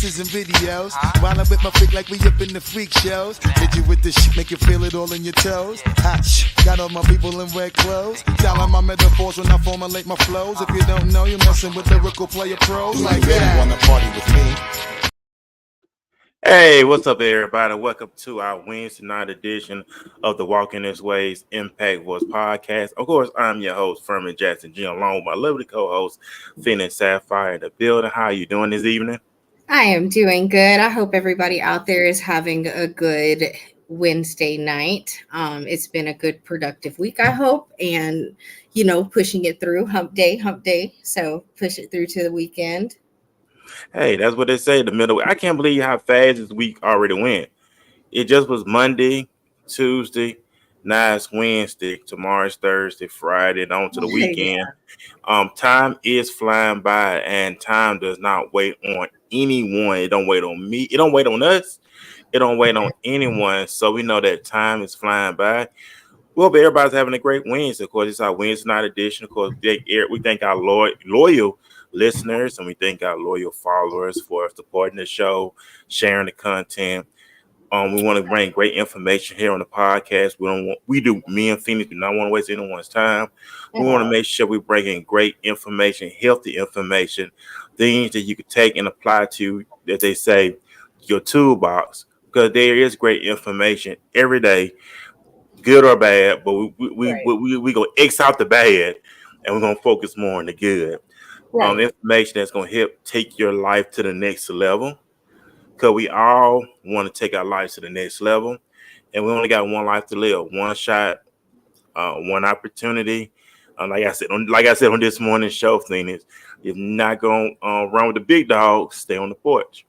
pictures and videos. While I'm with my freak like we up in the freak shows. Hit you with the shit, make you feel it all in your toes. Hot shh, got all my people in red clothes. Styling my metaphors when I formulate my flows. If you don't know, you're messing with lyrical player pros like that. Wanna party with me? Hey, what's up, everybody? Welcome to our Wednesday night edition of the Walking This Way's Impact Voice podcast. Of course, I'm your host, Furman Jackson G, along with my lovely co-host, Phoenix Sapphire, in the building. How are you doing this evening? I am doing good. I hope everybody out there is having a good Wednesday night. It's been a good, productive week, I hope, and pushing it through hump day. So push it through to the weekend. Hey, that's what they say, the middle. I can't believe how fast this week already went. It just was Monday, Tuesday, now it's Wednesday, tomorrow's Thursday, Friday, and on to the weekend. Time is flying by, and time does not wait on anyone. It don't wait on me. It don't wait on us. It don't wait on anyone. So we know that time is flying by. We hope everybody's having a great Wednesday. Of course, it's our Wednesday night edition. Of course, we thank our loyal listeners and we thank our loyal followers for supporting the show, sharing the content. We want to bring great information here on the podcast. Me and Phoenix do not want to waste anyone's time. We want to make sure we bring in great information, healthy information, things that you could take and apply to, that they say, your toolbox, because there is great information every day, good or bad, but we go X out the bad and we're going to focus more on the good. Information that's going to help take your life to the next level, because we all want to take our lives to the next level, and we only got one life to live, one shot, one opportunity. Like I said on this morning's show, Phoenix, if not going to run with the big dogs, stay on the porch.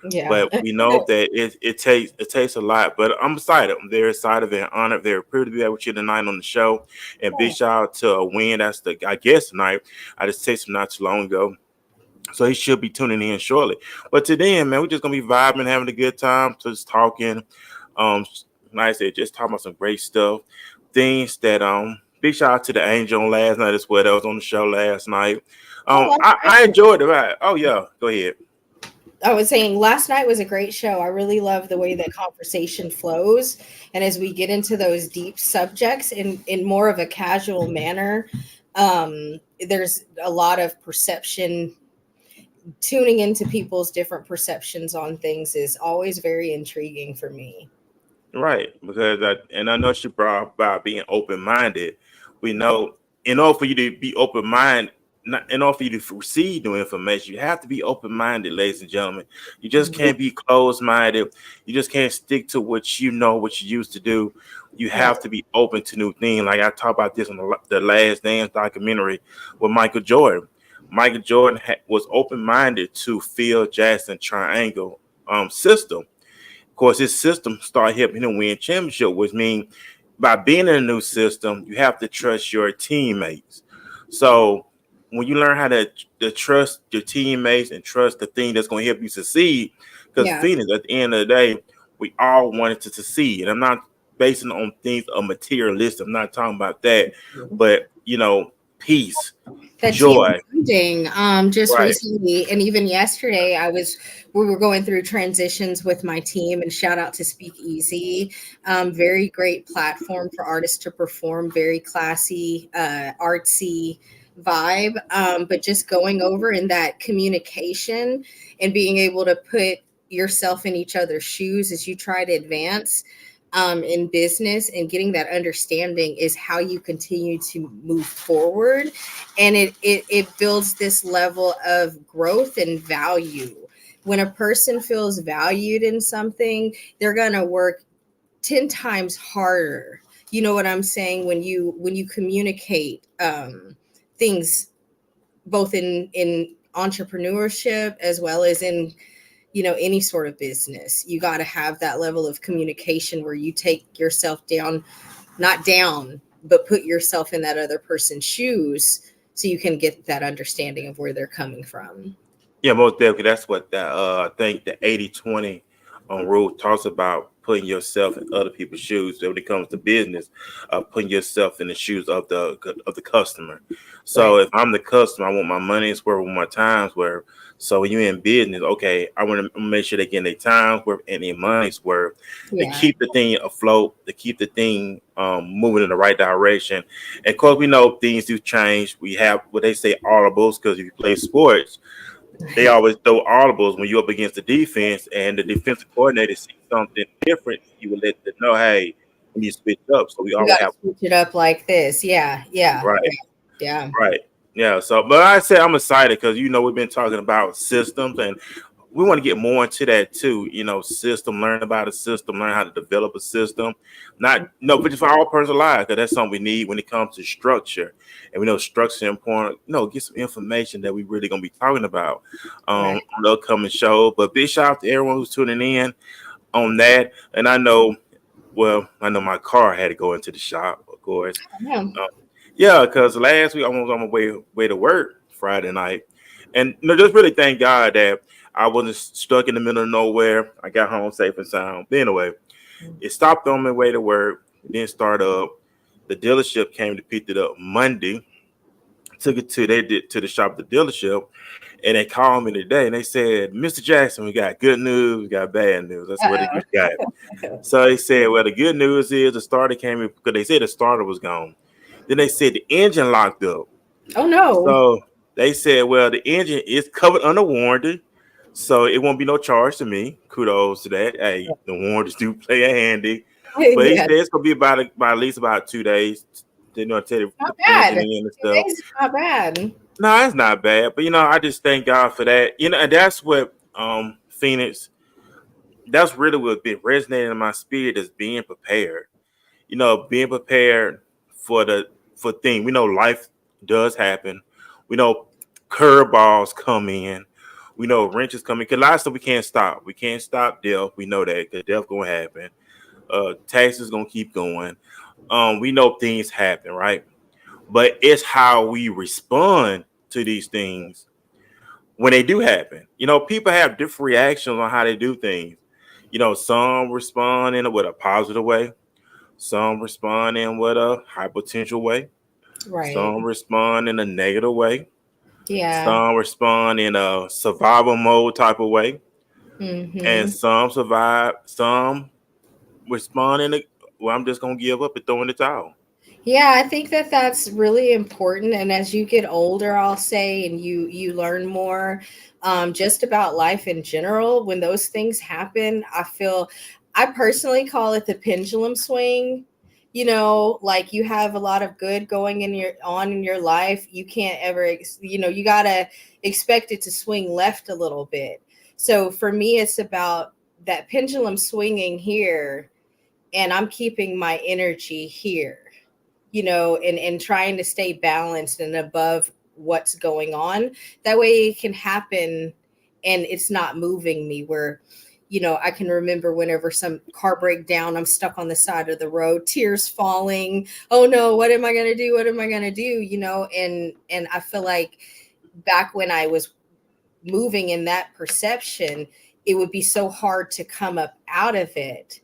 Yeah. But we know that it takes a lot. But I'm excited. I'm very excited, very honored, very proud to be with you tonight on the show. And big shout out to Wynn. That's the guest tonight. I just texted him not too long ago, so he should be tuning in shortly. But today, man, we're just gonna be vibing, having a good time, just talking. Like I said, just talking about some great stuff, things that big shout out to the Angel on last night as well. That was on the show last night. I enjoyed it. Right? Oh yeah, go ahead. I was saying last night was a great show. I really love the way that conversation flows. And as we get into those deep subjects in more of a casual manner, there's a lot of perception. Tuning into people's different perceptions on things is always very intriguing for me. Right. Because I know she brought up about being open-minded. We know in order for you to be open-minded, in order for you to receive new information, you have to be open-minded, ladies and gentlemen. You just can't be closed-minded. You just can't stick to what you know, what you used to do. You have to be open to new things. Like I talked about this on the Last Dance documentary with Michael Jordan. Michael Jordan was open-minded to Phil Jackson triangle system. Of course, his system started helping him win championship, which means by being in a new system, you have to trust your teammates. So when you learn how to trust your teammates and trust the thing that's going to help you succeed, because Phoenix, at the end of the day, we all wanted to succeed. And I'm not basing on things of materialistic. I'm not talking about that, but peace, that joy. Recently, and even yesterday, we were going through transitions with my team, and shout out to Speakeasy. Very great platform for artists to perform, very classy, artsy vibe, but just going over in that communication and being able to put yourself in each other's shoes as you try to advance in business, and getting that understanding is how you continue to move forward, and it builds this level of growth and value. When a person feels valued in something, they're gonna work 10 times harder. You know what I'm saying? When you communicate things both in entrepreneurship as well as in any sort of business, you got to have that level of communication where you take yourself down, not down, but put yourself in that other person's shoes so you can get that understanding of where they're coming from. Yeah, most definitely. That's what I think the 80-20 on Road talks about putting yourself in other people's shoes. So when it comes to business, putting yourself in the shoes of the customer. So Right. if I'm the customer, I want my money's worth, my time's worth. So when you're in business, okay, I want to make sure they get their time's worth and their money's worth to Yeah. keep the thing afloat, to keep the thing moving in the right direction. And of course, we know things do change. We have what they say audibles because if you play sports, they always throw audibles when you're up against the defense, and the defensive coordinator sees something different. He will let them know, hey, we need to switch up. So we You always got to have switch it up like this. Yeah. Yeah. right. Yeah. Right. Yeah. So, but I said I'm excited because we've been talking about systems, and we want to get more into that too. System, learn about a system, learn how to develop a system. Not no, but just for our personal lives, because that's something we need when it comes to structure. And we know structure is important. Get some information that we really gonna be talking about Right. on the upcoming show. But big shout out to everyone who's tuning in on that. And I know my car had to go into the shop, of course. Yeah. Yeah, because last week I was on my way to work Friday night, and just really thank God that I wasn't stuck in the middle of nowhere. I got home safe and sound. But anyway, it stopped on my way to work. It didn't start up. The dealership came to pick it up Monday. Took it to the shop, the dealership, and they called me today and they said, "Mr. Jackson, we got good news, we got bad news." That's what we got. So they said, well, the good news is the starter came in because they said the starter was gone. Then they said the engine locked up. Oh no. So they said, well, the engine is covered under warranty, so it won't be no charge to me. Kudos to that. Hey, the warranties do play a handy. But he Yeah. said it's gonna be about at least about 2 days. They know tell you the Not bad. engine in and 2 stuff. days is not bad. No, it's not bad. But I just thank God for that. And that's what Phoenix. That's really what been resonating in my spirit is being prepared. Being prepared for things. We know life does happen. We know curveballs come in. We know wrenches come in. Cause a lot of stuff we can't stop. We can't stop death. We know that because death gonna happen. Taxes gonna keep going. We know things happen, right? But it's how we respond to these things when they do happen. People have different reactions on how they do things. Some respond with a positive way. Some respond in with a high potential way. Right. Some respond in a negative way. Yeah. Some respond in a survival mode type of way. And Mm-hmm. some survive. Some respond well, I'm just going to give up and throw in the towel. Yeah, I think that that's really important. And as you get older, I'll say, and you learn more, just about life in general. When those things happen, I personally call it the pendulum swing. Like you have a lot of good going in your life. You can't ever, you gotta expect it to swing left a little bit. So for me, it's about that pendulum swinging here, and I'm keeping my energy here, and trying to stay balanced and above what's going on. That way it can happen and it's not moving me where, I can remember whenever some car breakdown, I'm stuck on the side of the road, tears falling. Oh no, what am I going to do? What am I going to do? And I feel like back when I was moving in that perception, it would be so hard to come up out of it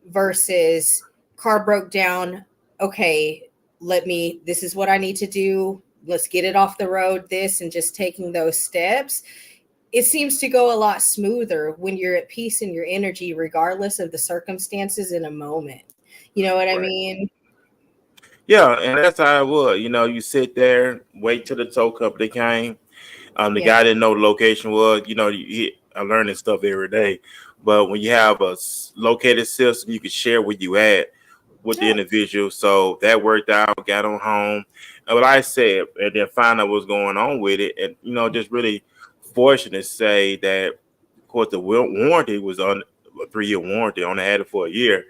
versus car broke down. Okay, this is what I need to do. Let's get it off the road, and just taking those steps. It seems to go a lot smoother when you're at peace in your energy, regardless of the circumstances in a moment. You know what I Right. mean? Yeah, and that's how it was. You sit there, wait till the tow company came. The Yeah. guy didn't know the location was. I learning stuff every day. But when you have a located system, you can share where you at with the Yeah. individual. So that worked out. Got on home, and what I said, and then find out what's going on with it, and just really fortunate to say that, of course, the warranty was on a 3-year warranty. Only had it for a year,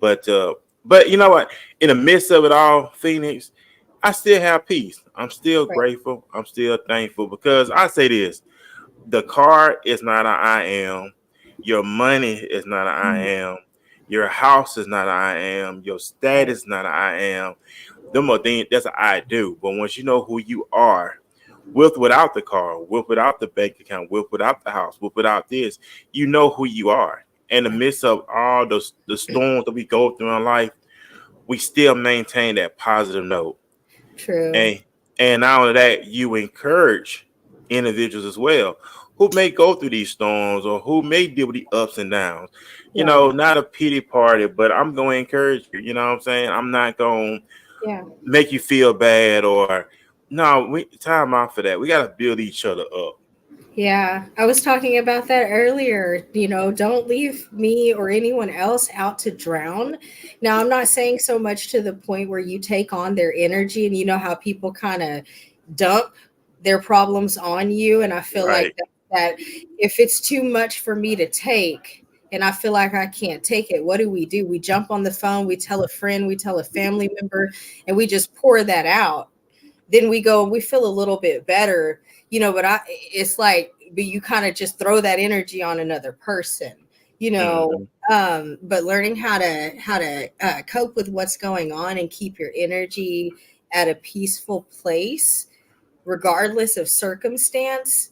but you know what? In the midst of it all, Phoenix, I still have peace. I'm still Right. grateful. I'm still thankful because I say this: the car is not an I am. Your money is not an I am. Your house is not an I am. Your Right. status is not an I am. Them are things that's an I do. But once you know who you are, without the car, without the bank account, without the house, without this, you know who you are. in the midst of all the storms that we go through in life, we still maintain that positive note. True. And not only that, you encourage individuals as well who may go through these storms or who may deal with the ups and downs. Right. Not a pity party, but I'm going to encourage you. You know what I'm saying? I'm not going to Yeah. make you feel bad or no. We time out for that. We got to build each other up. Yeah, I was talking about that earlier. Don't leave me or anyone else out to drown. Now, I'm not saying so much to the point where you take on their energy, and you know how people kind of dump their problems on you. And I feel like Right. that if it's too much for me to take, and I feel like I can't take it, what do? We jump on the phone, we tell a friend, we tell a family member, and we just pour that out. Then we go and we feel a little bit better, but it's like, but you kind of just throw that energy on another person, Hmm. but learning how to cope with what's going on and keep your energy at a peaceful place regardless of circumstance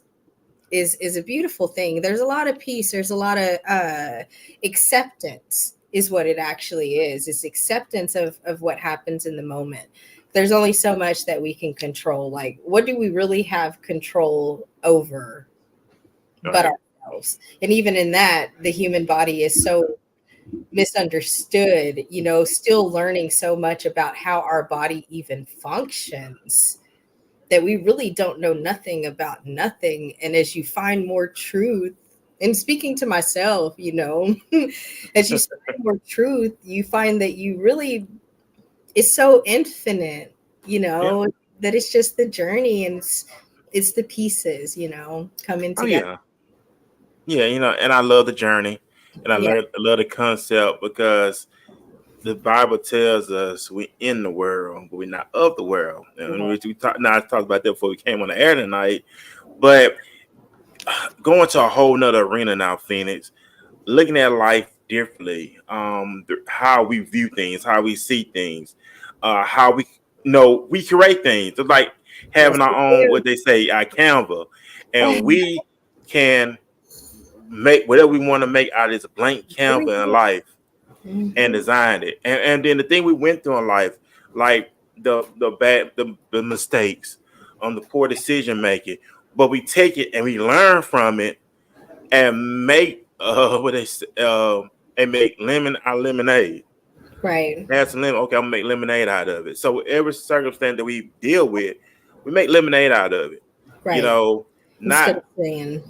is a beautiful thing. There's a lot of peace, there's a lot of acceptance is what it actually is. It's acceptance of what happens in the moment. There's only so much that we can control. Like, what do we really have control over but Right. ourselves? And even in that, the human body is so misunderstood, still learning so much about how our body even functions that we really don't know nothing about nothing. And as you find more truth, and speaking to myself, as you find more truth, you find that you really, it's so infinite, Yeah. that it's just the journey, and it's the pieces, coming Oh together. yeah. Yeah. And I love the journey, and Yeah. I love the concept because the Bible tells us we're in the world, but we're not of the world. And Mhm. I talked about that before we came on the air tonight. But going to a whole nother arena now, Phoenix, looking at life differently, how we view things, how we see things, how we create things. It's like Yes, having our we own, do. what they say, our Canva, and we can make whatever we want to make out of this blank Canva in life and Mhm. designed it. And then the thing we went through in life, like the mistakes, the poor decision making, but we take it and we learn from it and make what they say, and make lemon our lemonade. Right. Add some lemon. Okay, I'm gonna make lemonade out of it. So every circumstance that we deal with, we make lemonade out of it. You Right. know, Instead not of saying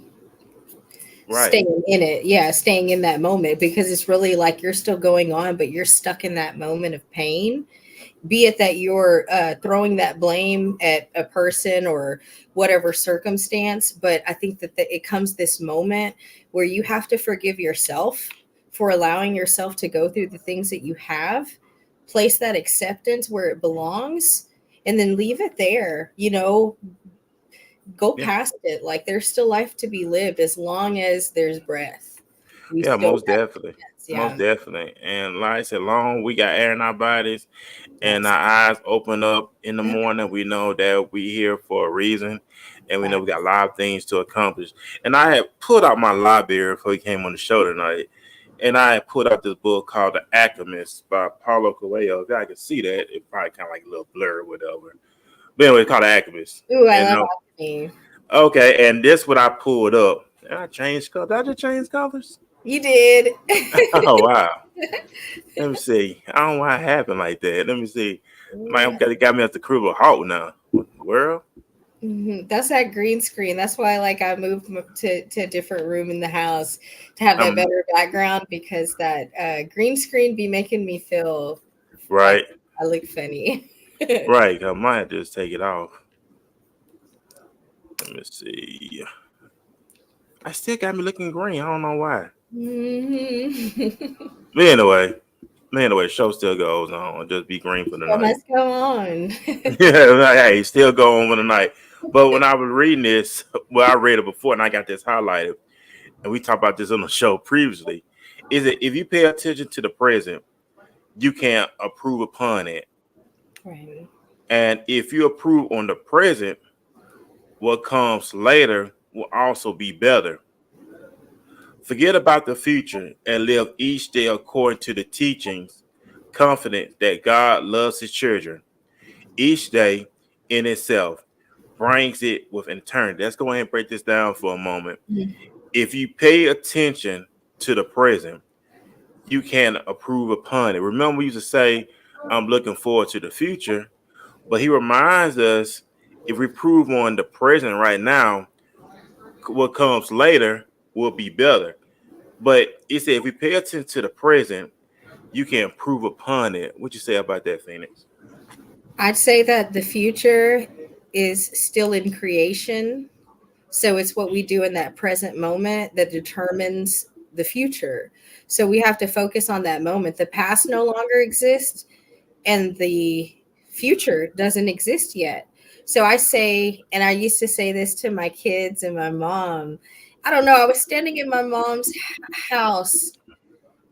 right. staying in it, yeah, staying in that moment, because it's really like you're still going on, but you're stuck in that moment of pain, be it that you're throwing that blame at a person or whatever circumstance. But I think that it comes this moment where you have to forgive yourself for allowing yourself to go through the things that you have, place that acceptance where it belongs, and then leave it there, go Yeah, past it. Like, there's still life to be lived as long as there's breath. We yeah, still most have definitely. a chance. Most Yeah. definitely. And like I said, long we got air in our bodies and Yes. our eyes open up in the morning, we know that we here for a reason, and we know we got a Facts. lot of things to accomplish. And I had pulled out my library before he came on the show tonight, and I had pulled out this book called The Alchemist by Paulo Coelho. If I can see that, it probably kind of like a little blur or whatever. But anyway, it's called The Alchemist. Ooh, I And love alchemy. okay, and this what I pulled up. And I changed colors. Did I just change colors? You did. Oh wow. Let me see. I don't know why it happened like that. Let me see. Man, it got me at the crew of halt now. What in the world? Mhm. That's that green screen. That's why, like, I moved to a different room in the house to have that I'm better background, because that green screen be making me feel like right. I look funny. Right. I might just take it off. Let me see. I still got me looking green. I don't know why. Mhm. But anyway, the show still goes on. Just be green for the So night. much go on. Yeah, hey, still go on for the night. But when I was reading this, well, I read it before and I got this highlighted, and we talked about this on the show previously. Is that if you pay attention to the present, you can approve upon it. Right. And if you approve on the present, what comes later will also be better. Forget about the future and live each day according to the teachings, confident that God loves his children. Each day in itself brings it with eternity. Let's go ahead and break this down for a moment. If you pay attention to the present, you can improve upon it. Remember, we used to say, I'm looking forward to the future, but he reminds us if we improve on the present right now, what comes later will be better. But he said if we pay attention to the present, you can improve upon it. What you say about that, Phoenix? I'd say that the future is still in creation. So it's what we do in that present moment that determines the future. So we have to focus on that moment. The past no longer exists and the future doesn't exist yet. So I say, and I used to say this to my kids and my mom. I don't know. I was standing in my mom's house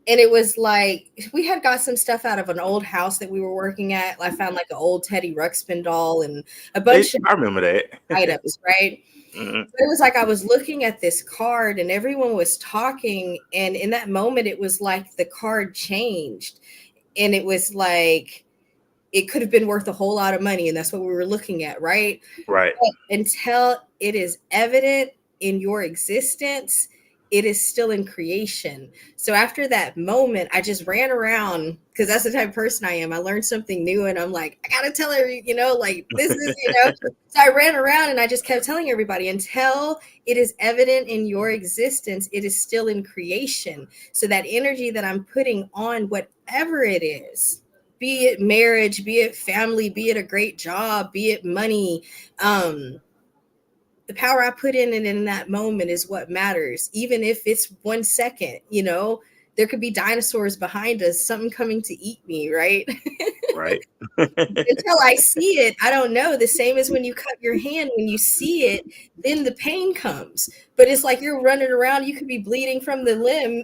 and it was like we had got some stuff out of an old house that we were working at. I found like an old Teddy Ruxpin doll and a bunch of I remember that. items, right? Mhm. It was like I was looking at this card and everyone was talking. And in that moment, it was like the card changed. And it was like it could have been worth a whole lot of money. And that's what we were looking at, right? Right. But until it is evident in your existence, it is still in creation. So after that moment, I just ran around because that's the type of person I am. I learned something new and I'm like, I gotta tell her, like this is, So I ran around and I just kept telling everybody until it is evident in your existence, it is still in creation. So that energy that I'm putting on whatever it is, be it marriage, be it family, be it a great job, be it money, the power I put in it in that moment is what matters. Even if it's 1 second, there could be dinosaurs behind us, something coming to eat me, right? Right. Until I see it, I don't know. The same as when you cut your hand, when you see it, then the pain comes. But it's like you're running around, you could be bleeding from the limb.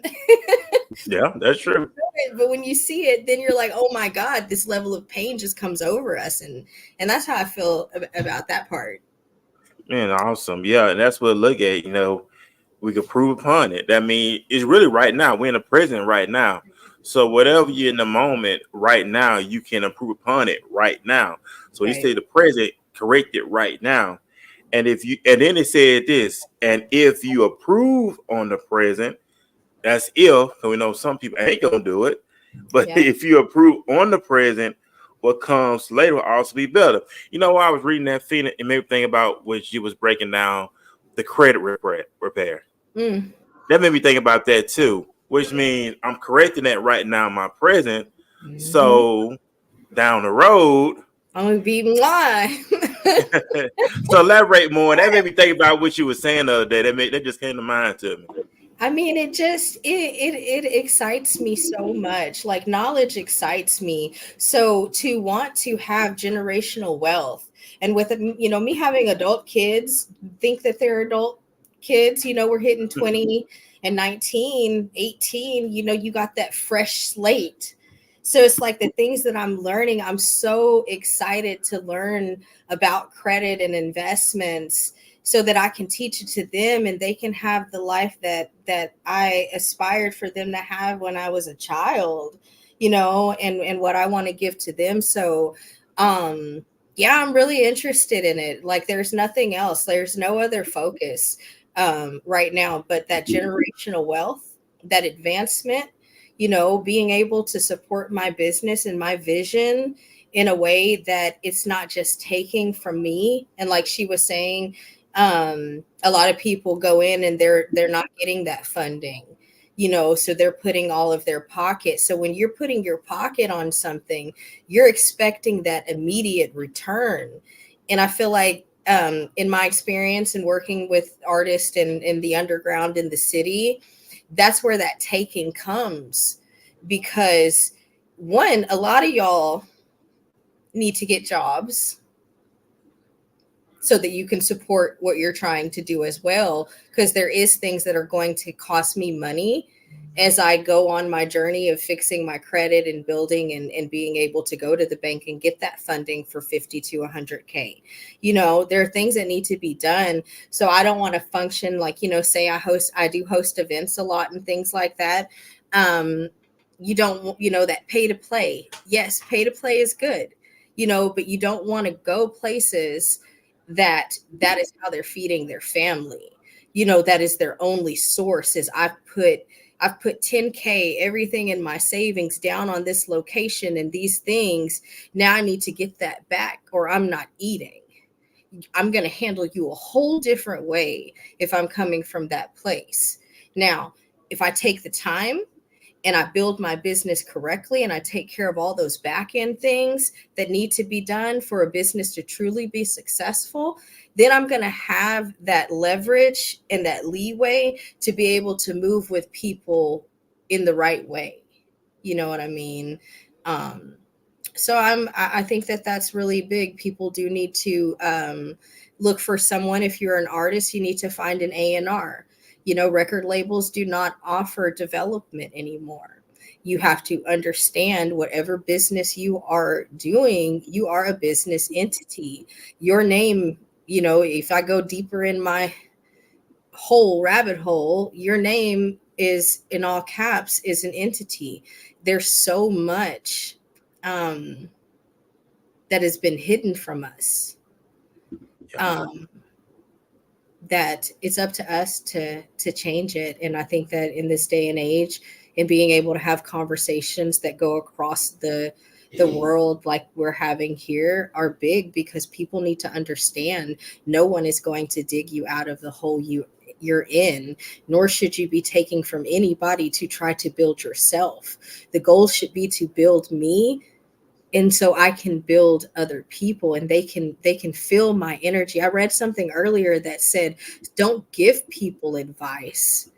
Yeah, that's true. But when you see it, then you're like, oh my God, this level of pain just comes over us. And that's how I feel about that part. Man, awesome. Yeah, and that's what look at, we can prove upon it. That means it's really right now. We're in the present right now. So whatever you're in the moment right now, you can improve upon it right now. So you Right. say the present, correct it right now. And then it said this, and if you approve on the present, that's if, because we know some people ain't gonna do it. But Yeah. if you approve on the present, what comes later will also be better. While I was reading that feeling, it made me think about what she was breaking down the credit repair. Mm. That made me think about that too, which means I'm correcting that right now in my present. Mhm. So down the road, I'm gonna be why. so elaborate more. That made me think about what you were saying the other day. That just came to mind to me. I mean, it excites me so much. Like knowledge excites me. So to want to have generational wealth, and with me having adult kids, think that they're adult kids. We're hitting 20 and 19, 18. You got that fresh slate. So it's like the things that I'm learning. I'm so excited to learn about credit and investments so that I can teach it to them and they can have the life that I aspired for them to have when I was a child, and what I want to give to them. So yeah, I'm really interested in it. Like there's nothing else. There's no other focus right now but that generational wealth, that advancement, being able to support my business and my vision in a way that it's not just taking from me. And like she was saying, a lot of people go in and they're not getting that funding, so they're putting all of their pocket. So when you're putting your pocket on something, you're expecting that immediate return. And I feel like in my experience and working with artists in the underground in the city, that's where that taking comes. Because one, a lot of y'all need to get jobs so that you can support what you're trying to do as well, because there is things that are going to cost me money as I go on my journey of fixing my credit and building and being able to go to the bank and get that funding for 50 to 100K. There are things that need to be done. So I don't want to function like, say I do host events a lot and things like that. You don't, that pay to play. Yes, pay to play is good, but you don't want to go places that is how they're feeding their family. That is their only source. Is I've put 10K, everything in my savings down on this location and these things. Now I need to get that back or I'm not eating. I'm going to handle you a whole different way if I'm coming from that place. Now, if I take the time and I build my business correctly and I take care of all those back end things that need to be done for a business to truly be successful, then I'm going to have that leverage and that leeway to be able to move with people in the right way. You know what I mean? So I think that that's really big. People do need to look for someone. If you're an artist, you need to find an A&R. Record labels do not offer development anymore. You have to understand whatever business you are doing, you are a business entity. Your name, if I go deeper in my whole rabbit hole, your name is in all caps is an entity. There's so much that has been hidden from us. That it's up to us to change it. And I think that in this day and age, and being able to have conversations that go across the world like we're having here are big, because people need to understand no one is going to dig you out of the hole you're in, nor should you be taking from anybody to try to build yourself. The goal should be to build me, and so I can build other people and they can feel my energy. I read something earlier that said, don't give people advice.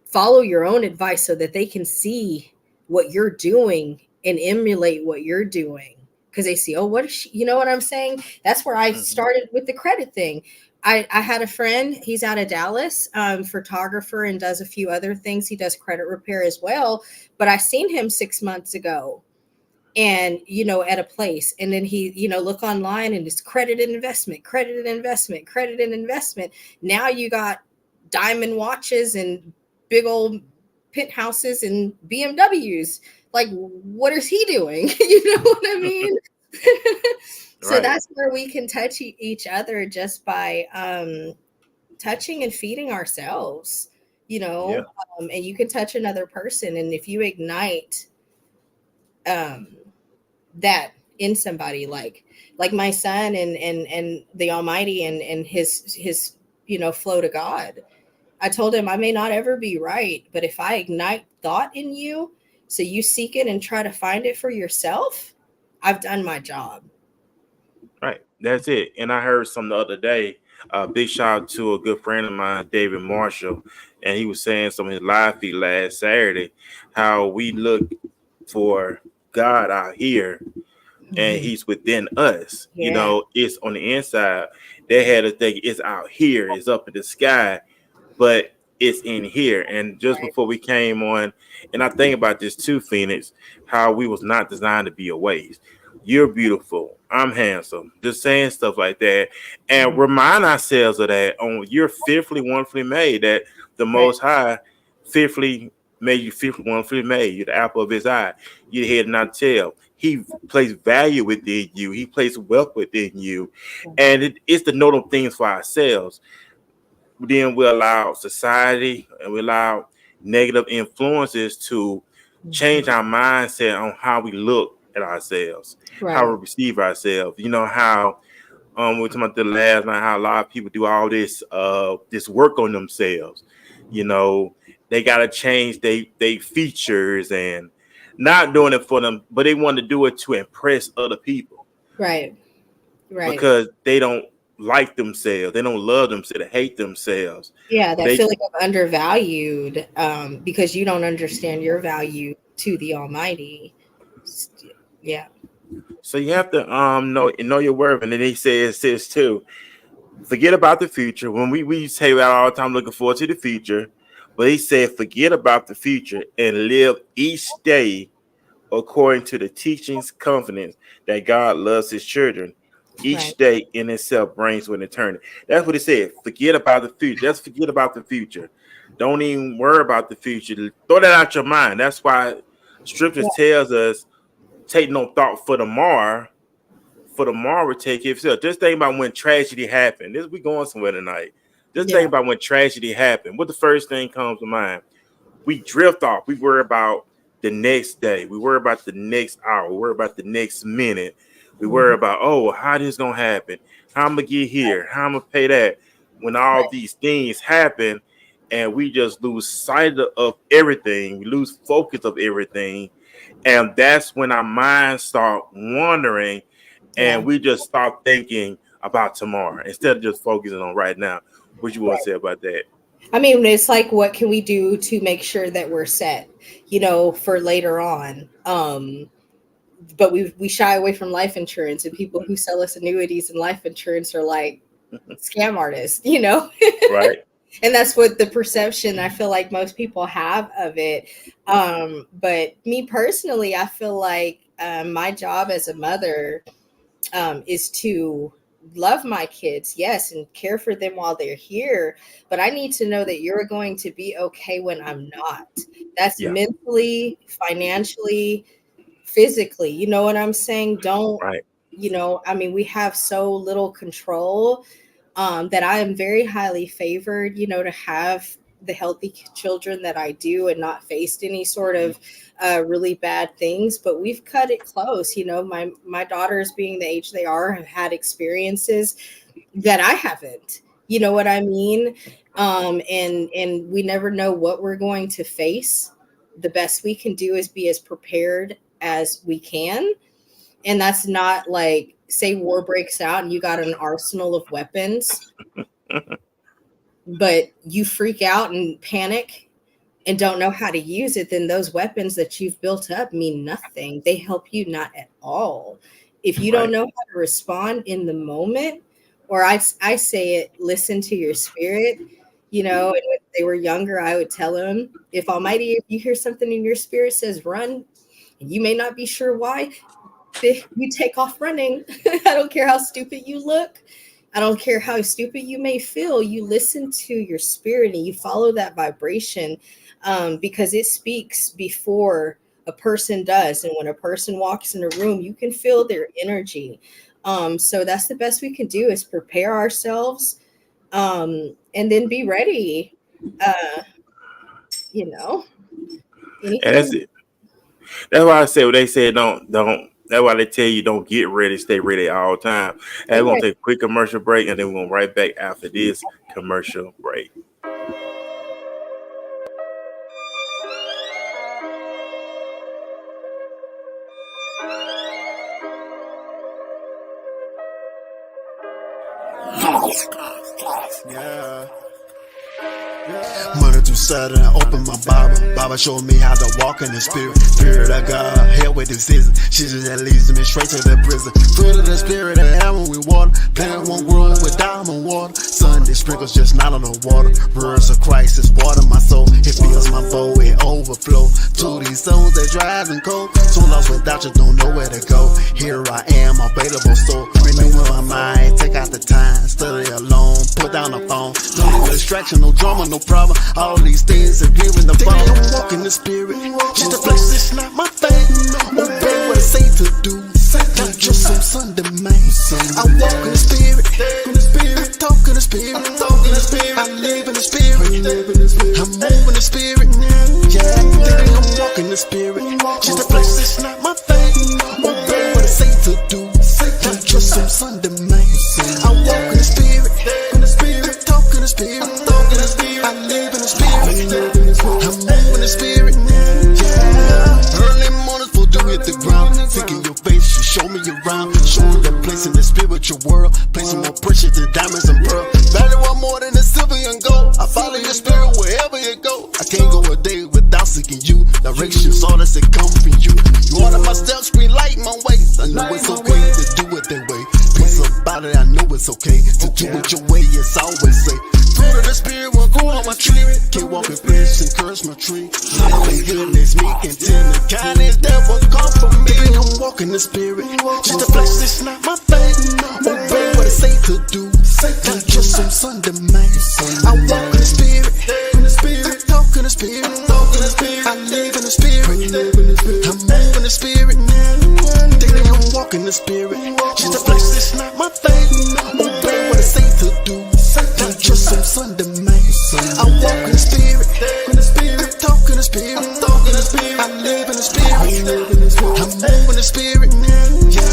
Follow your own advice so that they can see what you're doing and emulate what you're doing. Because they see, oh, what is she? You know what I'm saying? That's where I started with the credit thing. I had a friend, he's out of Dallas, photographer, and does a few other things. He does credit repair as well. But I seen him 6 months ago. And, at a place, and then he, look online and it's credit and investment. Now you got diamond watches and big old penthouses and BMWs. Like, what is he doing? You know what I mean? So right. That's where we can touch each other just by touching and feeding ourselves, and you can touch another person. And if you ignite that in somebody, like my son and the Almighty and his flow to God. I told him I may not ever be right, but if I ignite thought in you, so you seek it and try to find it for yourself, I've done my job. Right. That's it. And I heard some the other day, big shout out to a good friend of mine, David Marshall, and he was saying some of his live feed last Saturday, how we look for God out here and he's within us. Yeah. It's on the inside. They had to think it's out here, it's up in the sky, but it's in here. And just before we came on, and I think about this too, Phoenix, how we was not designed to be a waste. You're beautiful, I'm handsome, just saying stuff like that, and remind ourselves of that. You're fearfully, wonderfully made, that the Most High fearfully made you, fearfully, wonderfully made. You're the apple of his eye, you're the head and not tail. He placed value within you, he placed wealth within you, and it's to know them things for ourselves. Then we allow society and we allow negative influences to change our mindset on how we look at ourselves, how we receive ourselves. How we were talking about the last night, how a lot of people do all this work on themselves. They gotta change they features and not doing it for them, but they want to do it to impress other people. Right. Because they don't like themselves, they don't love themselves, they hate themselves. Yeah, that feeling of undervalued, because you don't understand your value to the Almighty. Yeah. So you have to know your worth. And then he says too, forget about the future. When we say that all the time, looking forward to the future, But he said, forget about the future and live each day according to the teachings, confidence that God loves his children. Each Right. day in itself brings with eternity. That's what he said. Forget about the future. Just forget about the future. Don't even worry about the future. Throw that out your mind. That's why scripture Yeah. tells us, take no thought for tomorrow. For tomorrow, take care of yourself. Just think about when tragedy happened. This we going somewhere tonight. Just think Yeah. about when tragedy happened. What the first thing comes to mind? We drift off. We worry about the next day. We worry about the next hour. We worry about the next minute. We worry Mhm. about, oh, how this gonna happen? How I'm gonna get here? How I'm gonna pay that? When all Right. these things happen, and we just lose sight of everything. We lose focus of everything, and that's when our minds start wandering, Yeah. and we just start thinking about tomorrow instead of just focusing on right now. What you want to Right. say about that? I mean, it's like, what can we do to make sure that we're set, for later on? But we shy away from life insurance, and people who sell us annuities and life insurance are like scam artists. Right? And that's what the perception I feel like most people have of it. But me personally, I feel like my job as a mother is to love my kids, yes, and care for them while they're here. But I need to know that you're going to be okay when I'm not. That's Yeah. mentally, financially, physically. You know what I'm saying? Don't, Right. I mean, we have so little control, that I am very highly favored, to have the healthy children that I do and not faced any sort of really bad things. But we've cut it close. My daughters, being the age they are, have had experiences that I haven't. You know what I mean? And we never know what we're going to face. The best we can do is be as prepared as we can, and that's not like, say war breaks out and you got an arsenal of weapons, but you freak out and panic and don't know how to use it, then those weapons that you've built up mean nothing. They help you not at all. If you don't Right. know how to respond in the moment, or I say it, listen to your spirit. And when they were younger, I would tell them, if Almighty, if you hear something in your spirit says run, and you may not be sure why, you take off running. I don't care how stupid you look. I don't care how stupid you may feel. You listen to your spirit and you follow that vibration, because it speaks before a person does. And when a person walks in a room, you can feel their energy. So that's the best we can do, is prepare ourselves, and then be ready. Uh, And that's anything. it. That's why I say what they said. Don't. That's why they tell you don't get ready. Stay ready all the time. And we're gonna Right. take a quick commercial break, and then we're gonna right back after this commercial break. Yeah. Monday through Saturday, I open my Bible. Bible showed me how to walk in the spirit. Spirit of God, hell with decision. Shit that leads me straight to the prison. Fruit of the spirit, of heaven with water. Plant won't grow with diamond water. Sunday sprinkles just not on the water. Words of Christ is water my soul. It fills my bowl, it overflow. To these souls that dry and cold. So lost without you, don't know where to go. Here I am, available, so renewing my mind. Take out the time, study alone. Put down the phone. No distraction, no drama, no problem. All these things are giving the phone. I'm walking the spirit. Just a flesh, it's not my thing. Obey what I say to do. Not just some Sunday man. I walk in the spirit. I talk in the spirit. I live in the spirit. I'm moving the spirit. Yeah, I'm walking the spirit. Just a flesh, it's not my thing. Obey what I say to do. Not just some Sunday man. I walk in the spirit. I talk in the spirit. I live in the spirit. I'm moving the spirit. Yeah. Early mornings for do hit the ground. Thinking your face, you show me around. Show me the place in the spiritual world. Placing more precious than diamonds and pearl. Value one more than the silver and gold. I follow your spirit wherever you go. I can't go a day without seeking you. Directions, all that's that come from you. You order my steps, green light my way. I know it's okay to do it that way. Peace about it, I know it's okay to do it your way. It's always safe. Fruit of the spirit will grow on my tree. Can't walk in flesh, walk in the spirit. Just the flesh, it's not my thing. Obey what I say to do. Not just on Sunday, man. I walk in the spirit. I talk in the spirit. I live in the spirit. I move in the spirit. Daily I'm walking the spirit. Just the flesh, it's not my thing. Obey what I say to do. Not just on Sunday, man. I walk in the spirit. I talk in the spirit. I live in the spirit. I move in the spirit. Yeah.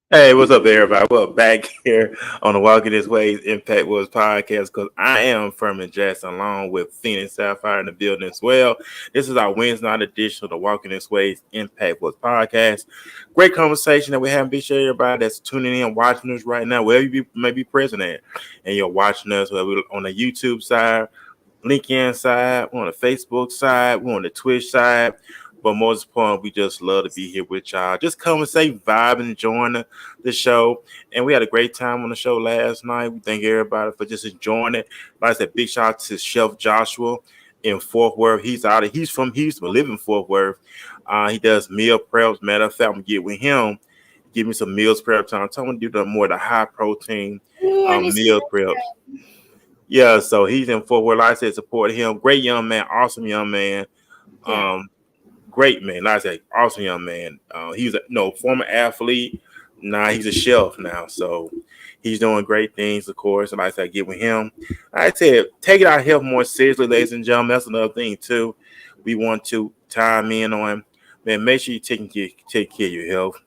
Hey, what's up, everybody? Well, back here on the Walking This Way's Impact Wars podcast, because I am Furman Jackson, along with Phoenix Sapphire in the building as well. This is our Wednesday night edition of the Walking This Way's Impact Wars podcast. Great conversation that we have. Be sure everybody that's tuning in, watching us right now, wherever you may be present at, and you're watching us, whether we're on the YouTube side, LinkedIn side, we're on the Facebook side, we're on the Twitch side. But most important, we just love to be here with y'all. Just come and say vibe and join the show. And we had a great time on the show last night. We thank everybody for just enjoying it. Like I said, big shout out to Chef Joshua in Fort Worth. He's from Houston, but live in Fort Worth. He does meal preps. Matter of fact, I'm gonna get with him. Give me some meals prep time. Tell him to do more of the high protein meal preps. Yeah, so he's in Fort Worth. Like I said, support him. Great young man, awesome young man. Great man, like I said, awesome young man. He's a former athlete. Now he's a chef now, so he's doing great things, of course. And like I said, get with him. Like I said, taking our health more seriously, ladies and gentlemen. That's another thing too. We want to time in on, man. Make sure you take care of your health.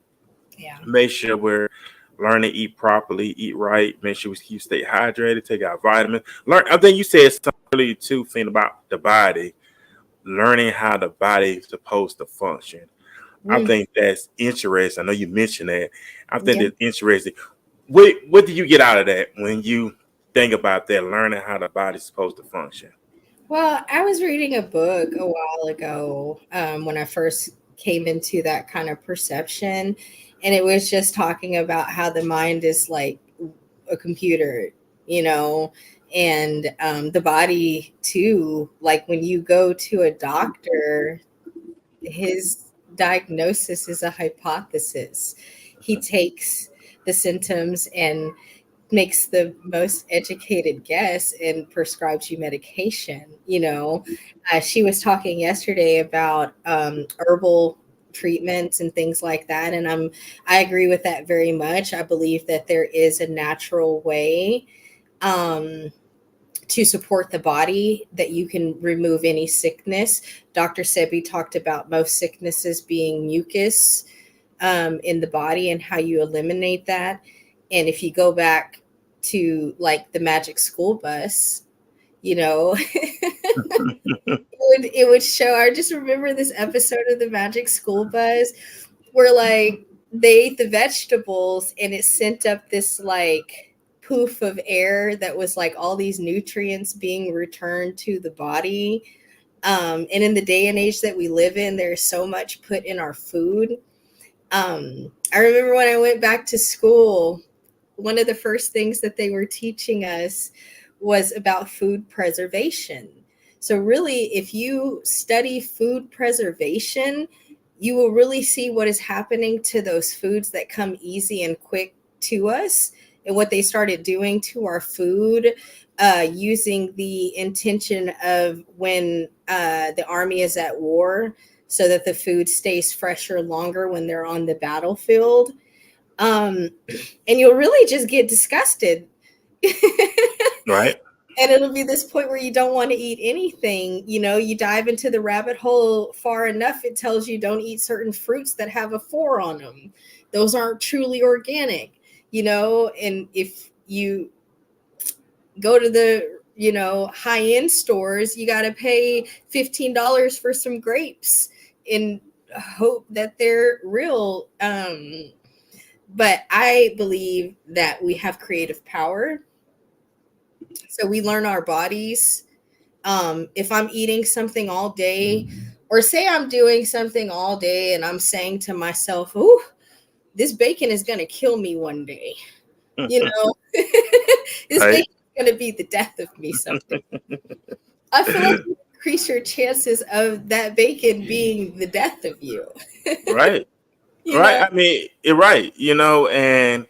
Yeah. Make sure we're learning to eat properly, eat right. Make sure we stay hydrated, take our vitamins. I think you said something earlier too, thing about the body. Learning how the body is supposed to function. I think that's interesting. I know you mentioned that. I think that's interesting. What do you get out of that when you think about that, learning how the body's supposed to function? Well, I was reading a book a while ago when I first came into that kind of perception. And it was just talking about how the mind is like a computer, and the body too. Like when you go to a doctor, his diagnosis is a hypothesis. He takes the symptoms and makes the most educated guess and prescribes you medication. She was talking yesterday about herbal treatments and things like that, and I agree with that very much. I believe that there is a natural way to support the body, that you can remove any sickness. Dr. Sebi talked about most sicknesses being mucus in the body and how you eliminate that. And if you go back to like the magic school bus, it would show. I just remember this episode of the magic school bus where like they ate the vegetables and it sent up this like poof of air that was like all these nutrients being returned to the body. And in the day and age that we live in, there's so much put in our food. I remember when I went back to school, one of the first things that they were teaching us was about food preservation. So really, if you study food preservation, you will really see what is happening to those foods that come easy and quick to us, and what they started doing to our food, using the intention of when the army is at war, so that the food stays fresher longer when they're on the battlefield. And you'll really just get disgusted. Right. And it'll be this point where you don't want to eat anything. You dive into the rabbit hole far enough, it tells you don't eat certain fruits that have a 4 on them. Those aren't truly organic, and if you go to the, high-end stores, you got to pay $15 for some grapes in hope that they're real. But I believe that we have creative power. So we learn our bodies If I'm eating something all day, or say I'm doing something all day and I'm saying to myself, "Ooh, this bacon is going to kill me one day." You know, this Right. bacon is going to be the death of me someday. I feel like you increase your chances of that bacon being the death of you. Right. You Right. know? I mean, you're right. And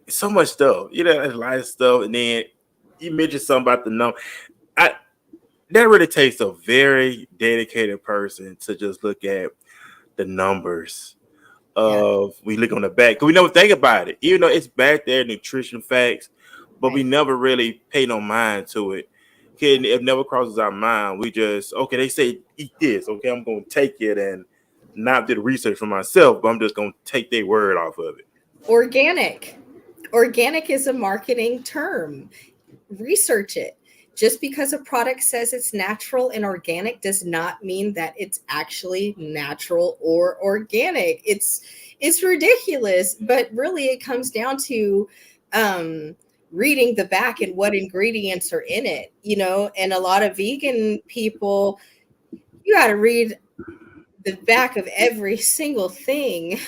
so much stuff. There's a lot of stuff. And then you mentioned something about the number. I That really takes a very dedicated person to just look at the numbers Yeah. of we look on the back. Because we never think about it. Even though it's back there, nutrition facts, but we Right. never really pay no mind to it. Okay, it never crosses our mind. We just, okay, they say eat this. Okay, I'm going to take it and not do the research for myself, but I'm just going to take their word off of it. Organic. Organic is a marketing term. Research it. Just because a product says it's natural and organic does not mean that it's actually natural or organic. It's ridiculous, but really it comes down to reading the back and what ingredients are in it, and a lot of vegan people, you got to read the back of every single thing.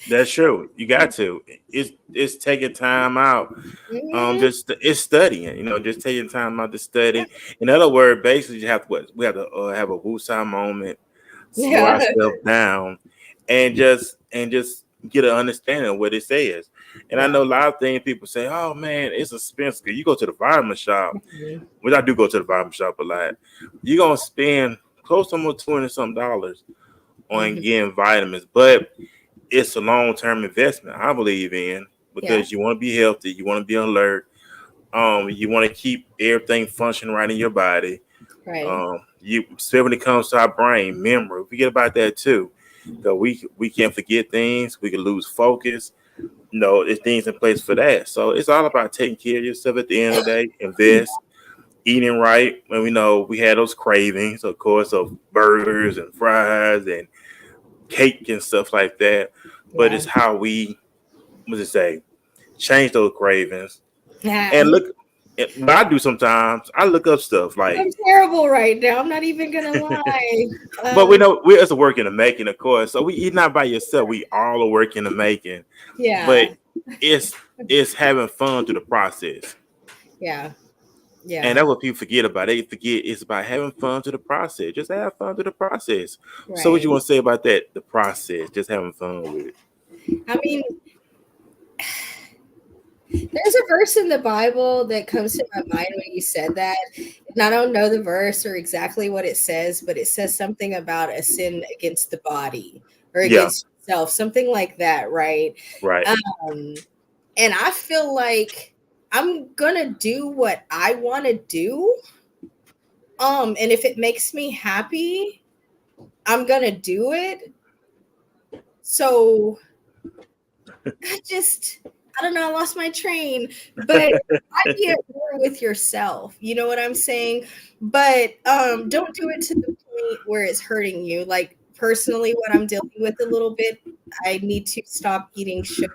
That's true. You got to. It's taking time out. Mhm. Just it's studying. Just taking time out to study. In other words, basically, you have to we have to have a woosah moment, slow Yeah. ourselves down, and just get an understanding of what it says. And I Yeah. know a lot of things people say, "Oh man, it's expensive." You go to the vitamin shop, Mhm. which I do go to the vitamin shop a lot. You're gonna spend close to almost $20 on Mhm. getting vitamins, but it's a long-term investment, I believe in, Yeah. because you want to be healthy, you want to be alert, you want to keep everything functioning right in your body. Right. You especially when it comes to our brain, memory, forget about that too. Because we can't forget things, we can lose focus. There's things in place for that. So it's all about taking care of yourself at the end of the day, invest, eating right. And we know we had those cravings, of course, of burgers and fries and cake and stuff like that. But Yeah. it's how we, what's it say, change those cravings. Yeah. And look, what I do sometimes, I look up stuff like, I'm terrible right now. I'm not even gonna lie. but we Um, know we're as a work in the making, of course. So we eat not by yourself. We all are work in the making. But yeah, it's it's having fun through the process. yeah, And yeah. that's what people forget about. They forget it's about having fun through the process. Just have fun through the process. So what you Right. want to say about that? The process, just having fun with it. I mean, there's a verse in the Bible that comes to my mind when you said that. And I don't know the verse or exactly what it says, but it says something about a sin against the body or Yeah, against yourself, something like that, right? right. Um, and I feel like I'm gonna do what I want to do. And if it makes me happy, I'm gonna do it. So I don't know, I lost my train, but I be at war with yourself. You know what I'm saying? But don't do it to the point where it's hurting you. Like personally, what I'm dealing with a little bit, I need to stop eating sugar.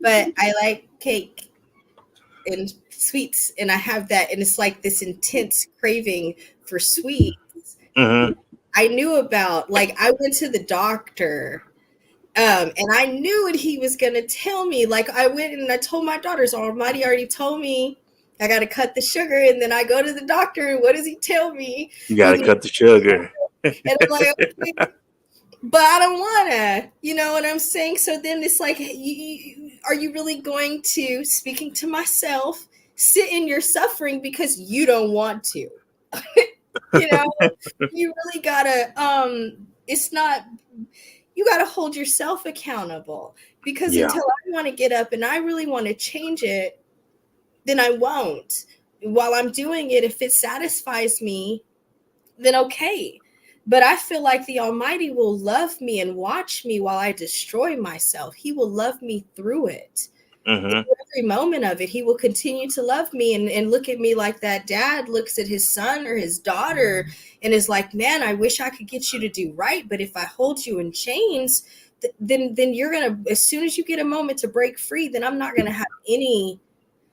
But I like cake and sweets, and I have that, and it's like this intense craving for sweets. Hmm. I knew about, like, I went to the doctor, and I knew what he was gonna tell me. Like, I went and I told my daughters, Almighty already told me I gotta cut the sugar, and then I go to the doctor, and what does he tell me? You You got to need, cut the sugar. and I'm like, okay, but I don't wanna, you know what I'm saying? So then it's like, are you really going to, speaking to myself, sit in your suffering because you don't want to? You know, you really gotta, it's not, you gotta hold yourself accountable, because Yeah. until I want to get up and I really want to change it, then I won't. While I'm doing it, if it satisfies me, then okay. But I feel like the Almighty will love me and watch me while I destroy myself. He will love me through it. Hmm. Every moment of it, he will continue to love me and look at me like that dad looks at his son or his daughter and is like, man, I wish I could get you to do right. But if I hold you in chains, then you're going to, as soon as you get a moment to break free, then I'm not going to have any,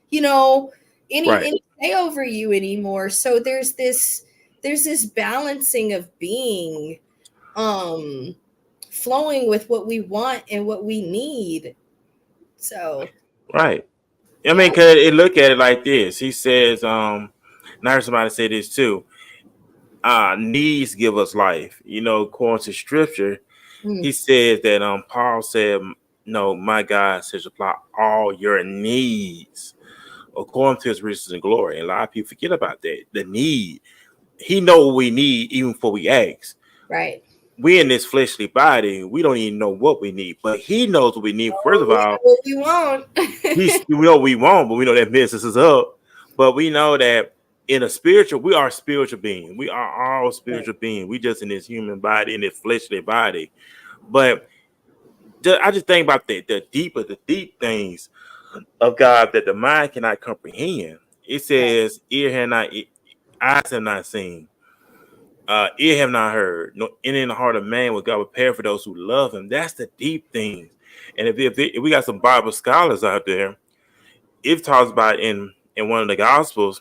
you know, any say over you anymore. So there's this balancing of being flowing with what we want and what we need. So Right. I mean, cause it look at it like this. He says, and I heard somebody say this too. Needs give us life. You know, according to scripture, he says that Paul said, "No, my God says supply all your needs according to His riches and glory." And a lot of people forget about that. The need. He know what we need even before we ask. right. We in this fleshly body, we don't even know what we need, but He knows what we need. First of all, what we want. we know we won't, but we know that business is up. But we know that in a spiritual, we are spiritual beings. We are all spiritual beings. We just in this human body, in this fleshly body. But I just think about the deep things of God that the mind cannot comprehend. It says, ear have not, eyes have not seen, ear have not heard, no, and in the heart of man what God prepared for those who love Him. That's the deep things. And if we got some Bible scholars out there, it talks about in one of the Gospels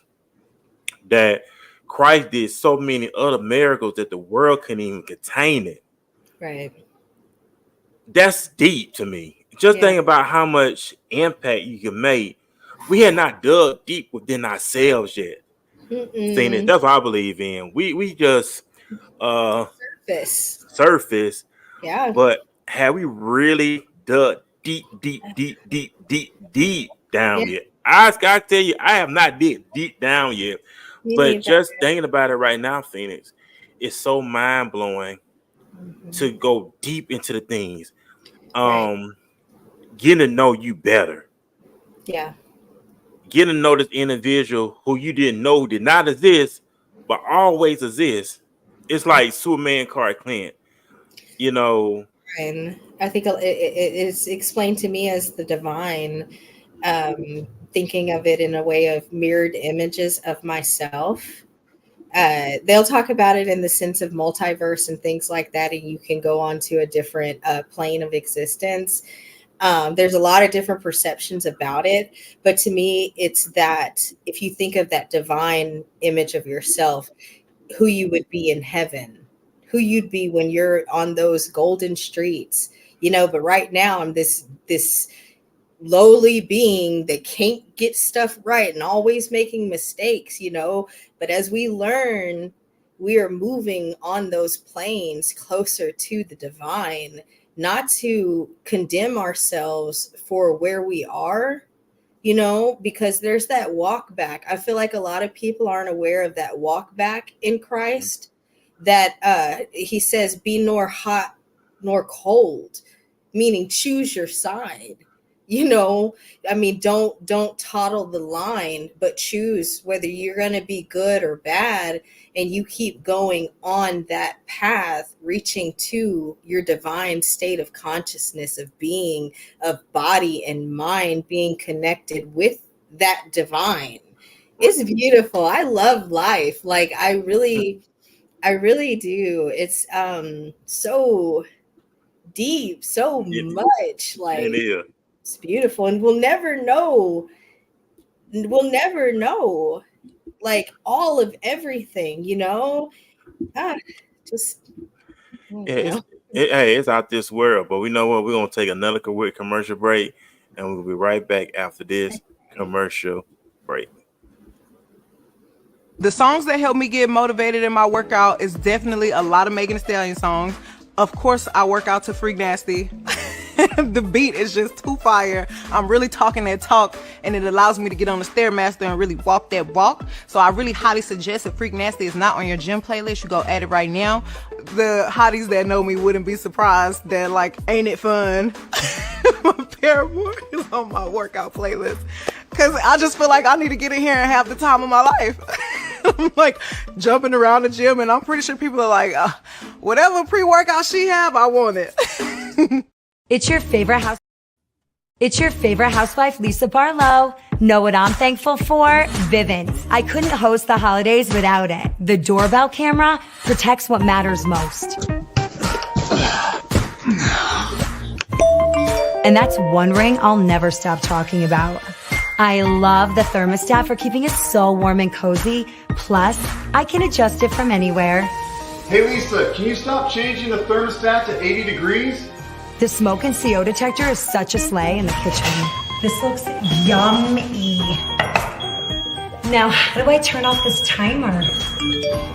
that Christ did so many other miracles that the world couldn't even contain it. Right. That's deep to me. Just think about how much impact you can make. We had not dug deep within ourselves yet. Seen it. That's what I believe in. We just surface. Yeah. But have we really dug deep down yet? I gotta tell you, I have not dig deep down yet. But just thinking about it right now, Phoenix, it's so mind blowing to go deep into the things. Getting to know you better. Yeah. Getting to know this individual who you didn't know who did not exist, but always exists. It's like Superman, Clark Kent. You know. And I think it's explained to me as the divine. Thinking of it in a way of mirrored images of myself. They'll talk about it in the sense of multiverse and things like that, and you can go on to a different plane of existence. There's a lot of different perceptions about it, but to me, it's that if you think of that divine image of yourself, who you would be in heaven, who you'd be when you're on those golden streets, you know, but right now I'm this lowly being that can't get stuff right and always making mistakes, you know, but as we learn, we are moving on those planes closer to the divine, not to condemn ourselves for where we are, you know, because there's that walk back. I feel like a lot of people aren't aware of that walk back in Christ, that he says, be nor hot nor cold, meaning choose your side. You know, I mean, don't toddle the line, but choose whether you're going to be good or bad. And you keep going on that path, reaching to your divine state of consciousness, of being, of body and mind, being connected with that divine. It's beautiful. I love life. Like, I really do. It's so deep, so much. Like, it is. It's beautiful, and we'll never know like all of everything, you know. It's out this world, but we know what, we're gonna take another quick commercial break, and we'll be right back after this commercial break. The songs that help me get motivated in my workout is definitely a lot of Megan Thee Stallion songs. Of course, I work out to Freak Nasty. The beat is just too fire. I'm really talking that talk, and it allows me to get on the Stairmaster and really walk that walk. So I really highly suggest if Freak Nasty is not on your gym playlist, you go add it right now. The hotties that know me wouldn't be surprised that, like, ain't it fun? My Paramore is on my workout playlist, because I just feel like I need to get in here and have the time of my life. I'm like jumping around the gym, and I'm pretty sure people are like, whatever pre-workout she have, I want it. It's your favorite housewife, Lisa Barlow. Know what I'm thankful for? Vivint. I couldn't host the holidays without it. The doorbell camera protects what matters most. And that's one ring I'll never stop talking about. I love the thermostat for keeping it so warm and cozy. Plus, I can adjust it from anywhere. Hey Lisa, can you stop changing the thermostat to 80 degrees? The smoke and CO detector is such a sleigh in the kitchen. This looks yummy. Now, how do I turn off this timer?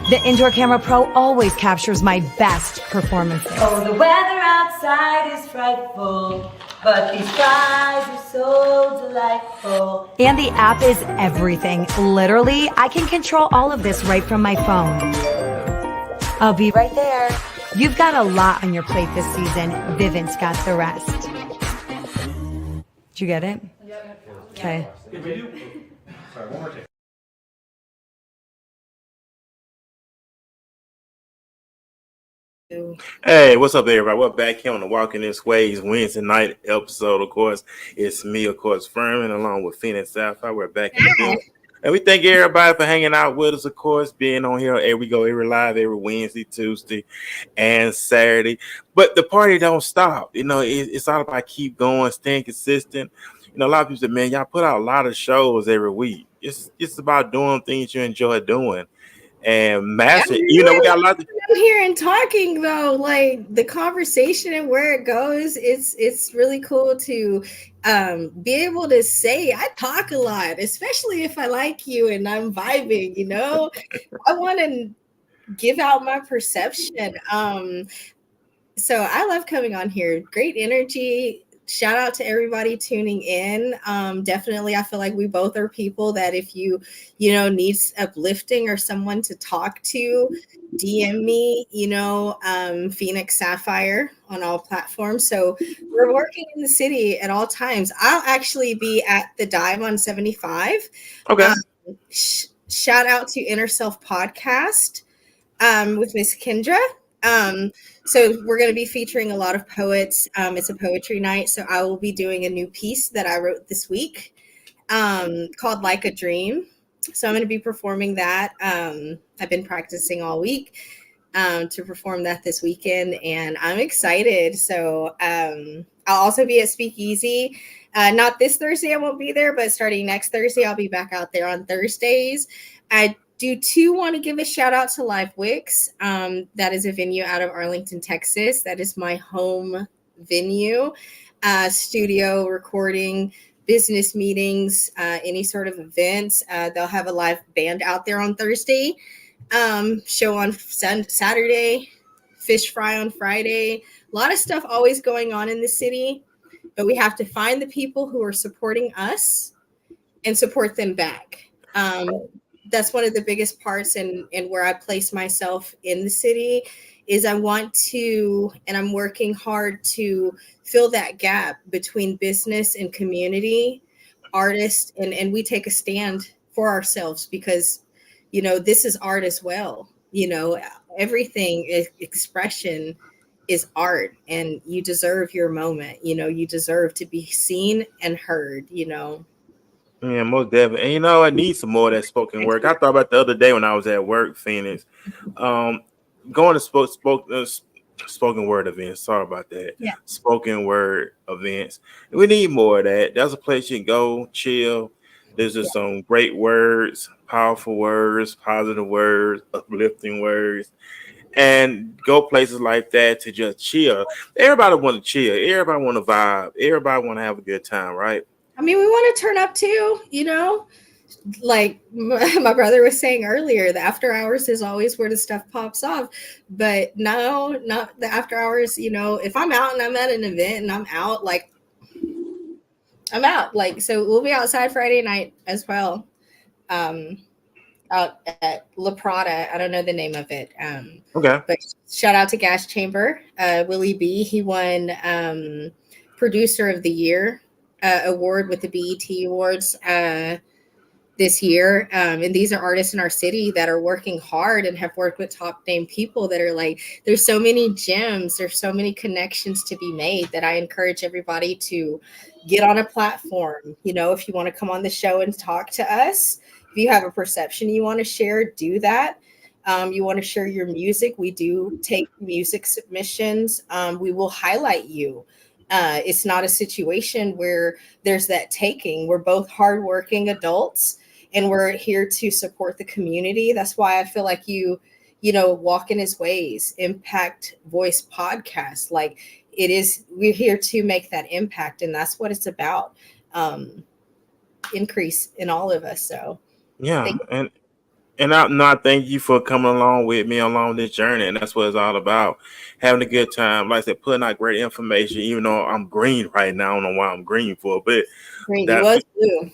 The Indoor Camera Pro always captures my best performances. Oh, the weather outside is frightful, but these skies are so delightful. And the app is everything. Literally, I can control all of this right from my phone. I'll be right there. You've got a lot on your plate this season. Vivint's got the rest. Did you get it? Okay. Sorry, one more take. Hey, what's up, everybody? We're back here on the Walking This Ways Wednesday night episode. Of course, it's me, of course, Furman, along with Phoenix Sapphire. We're back in the building. And we thank everybody for hanging out with us, of course, being on here every live, every Wednesday, Tuesday, and Saturday. But the party don't stop. You know, it's all about keep going, staying consistent. You know, a lot of people say, man, y'all put out a lot of shows every week. It's about doing things you enjoy doing. And massive, you know, we got a lot of here and talking though, like the conversation and where it goes, it's really cool to be able to say I talk a lot, especially if I like you and I'm vibing, you know. I want to give out my perception. So I love coming on here. Great energy. Shout out to everybody tuning in. Definitely, I feel like we both are people that if you need uplifting or someone to talk to, DM me, Phoenix Sapphire on all platforms. So we're working in the city at all times. I'll actually be at the Dive on 75. Okay. Shout out to Inner Self Podcast with Miss Kendra. So we're going to be featuring a lot of poets. It's a poetry night. So I will be doing a new piece that I wrote this week called Like a Dream. So I'm going to be performing that. I've been practicing all week to perform that this weekend, and I'm excited. So I'll also be at Speakeasy. Not this Thursday, I won't be there, but starting next Thursday, I'll be back out there on Thursdays. I do too want to give a shout out to Live Wicks. That is a venue out of Arlington, Texas. That is my home venue, studio recording, business meetings, any sort of events. They'll have a live band out there on Thursday, show on Saturday, fish fry on Friday. A lot of stuff always going on in the city, but we have to find the people who are supporting us and support them back. That's one of the biggest parts and where I place myself in the city is I want to, and I'm working hard to fill that gap between business and community, artists, and we take a stand for ourselves because, this is art as well. Everything is expression is art and you deserve your moment. You deserve to be seen and heard, Yeah, most definitely. And I need some more of that spoken word. I thought about the other day when I was at work, Phoenix, going to spoken word events. Sorry about that. Yeah. Spoken word events. We need more of that. That's a place you can go, chill. There's just some great words, powerful words, positive words, uplifting words, and go places like that to just chill. Everybody want to chill. Everybody want to vibe. Everybody want to have a good time, right? I mean, we want to turn up too, like my brother was saying earlier, the after hours is always where the stuff pops off. But no, not the after hours. If I'm out and I'm at an event and I'm out, like I'm out. Like, so we'll be outside Friday night as well. Out at La Prada. I don't know the name of it. Okay. But shout out to Gas Chamber, Willie B. He won Producer of the Year award with the BET Awards this year. And these are artists in our city that are working hard and have worked with top name people that are like, there's so many gems, there's so many connections to be made that I encourage everybody to get on a platform. If you want to come on the show and talk to us, if you have a perception you want to share, do that. You want to share your music, we do take music submissions. We will highlight you. It's not a situation where there's that taking. We're both hardworking adults, and we're here to support the community. That's why I feel like walk in his ways, Impact Voice podcast. Like we're here to make that impact, and that's what it's about. Increase in all of us. So Yeah, and I thank you for coming along with me along this journey, and that's what it's all about. Having a good time, like I said, putting out great information. Even though I'm green right now, I don't know why I'm green for, but green, you that was blue.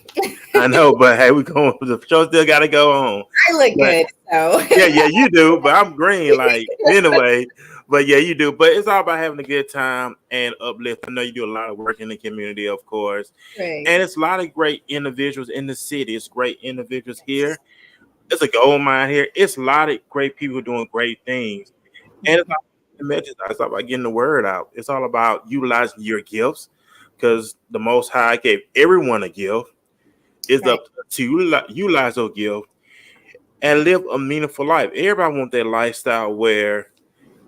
I know. But hey, we going. The show still got to go on. I look good, so yeah, you do. But I'm green, like anyway. But yeah, you do. But it's all about having a good time and uplift. I know you do a lot of work in the community, of course, right. and it's a lot of great individuals in the city. It's great individuals here. It's a gold mine here. It's a lot of great people doing great things. And it's all about getting the word out. It's all about utilizing your gifts, because the Most High gave everyone a gift. It's Right. up to you utilize your gift and live a meaningful life. Everybody wants that lifestyle where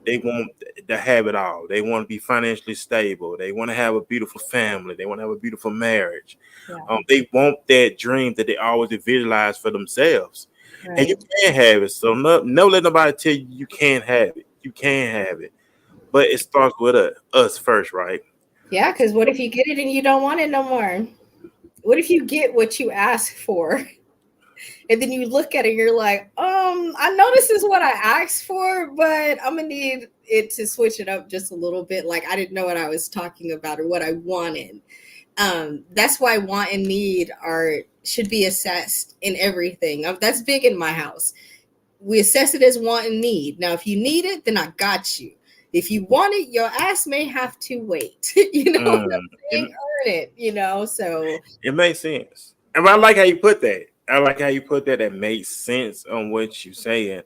they want to have it all. They want to be financially stable. They want to have a beautiful family. They want to have a beautiful marriage. Yeah. They want that dream that they always visualize for themselves. Right. And you can have it. So no let nobody tell you you can't have it. You can have it. But it starts with us first, right? Yeah, because what if you get it and you don't want it no more? What if you get what you ask for? And then you look at it and you're like, I know this is what I asked for, but I'm gonna need it to switch it up just a little bit. Like I didn't know what I was talking about or what I wanted. That's why want and need should be assessed in everything. That's big in my house. We assess it as want and need. Now, if you need it, then I got you. If you want it, your ass may have to wait. You know what I'm saying? Earn it, so it makes sense. And I like how you put that. That makes sense on what you're saying.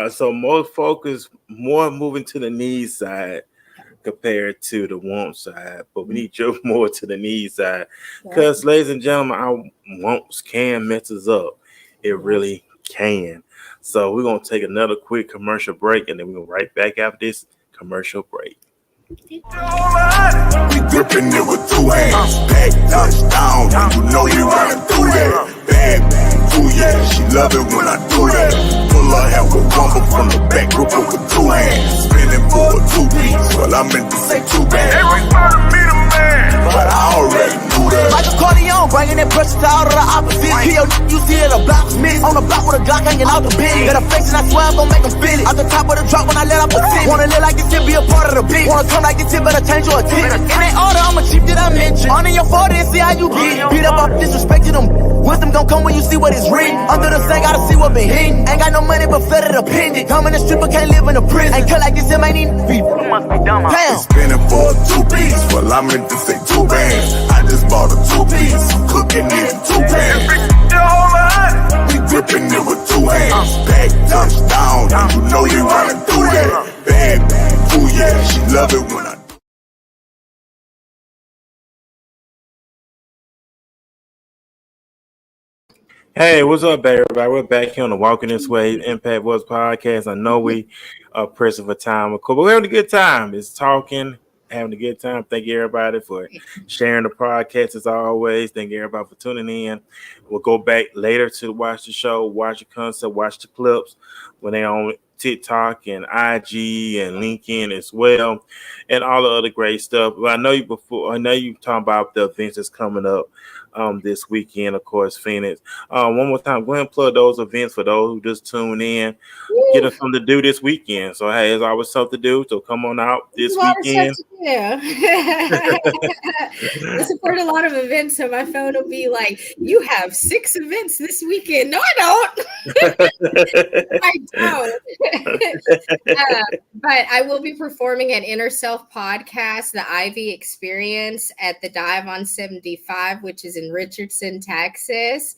So most focus more moving to the need side compared to the want side, but we need you more to the need side, because ladies and gentlemen, our wants can mess us up. It really can. So we're gonna take another quick commercial break, and then we're right back after this commercial break. We gripping it with two hands, back touchdown, and you know you running through that. Bad, ooh yeah, she love it when I do that. Pull her hair with rumble from the back, grip her with two hands, spinning for a 2-piece. Well, I meant to say too bad. Everybody be the man, but I already knew that. Like a Corleone, bringing that pressure to all of the opposites. Kill you see it, a block miss. On the block with a Glock hanging out the bin. Got a flex and I swear I'm gon' make them feel it. Out the top of the drop when I let up a tip. Wanna live like this shit, be a part of the beat. Wanna come like this shit, better change your attention. In that order, I'm a chief that I mentioned. On in your 40 and see how you get. Beat up, disrespected them. Wisdom gon' come when you see what is written. Under the sand, gotta see what been hidden. Ain't got no money, but flooded a pendant. Dumb in the stripper, can't live in a prison. Ain't cut like this, it ain't even be. You must be dumb. Damn. Spinning for a 2-piece. Well, I meant to say 2 bands. I just bought a 2-piece. Cooking it in 2 pans. We gripping it with 2 hands. Back touchdown, and you know you running through that. Bad, ooh yeah, she love it when I. Hey, what's up, everybody? We're back here on the Walking This Way Impact Voice podcast. I know we are pressing for time, but we're having a good time. It's talking, having a good time. Thank you, everybody, for sharing the podcast as always. Thank you, everybody, for tuning in. We'll go back later to watch the show, watch the concert, watch the clips when they're on TikTok and IG and LinkedIn as well, and all the other great stuff. But I know you talking about the events that's coming up this weekend, of course, Phoenix. One more time, go ahead and plug those events for those who just tune in. Get us something to do this weekend. So hey, there's always something to do. So come on out this weekend. Yeah. I support a lot of events, so my phone will be like, "You have 6 events this weekend." No, I don't. I don't. But I will be performing at Inner Self Podcast, the Ivy Experience at the Dive on 75, which is in Richardson, Texas.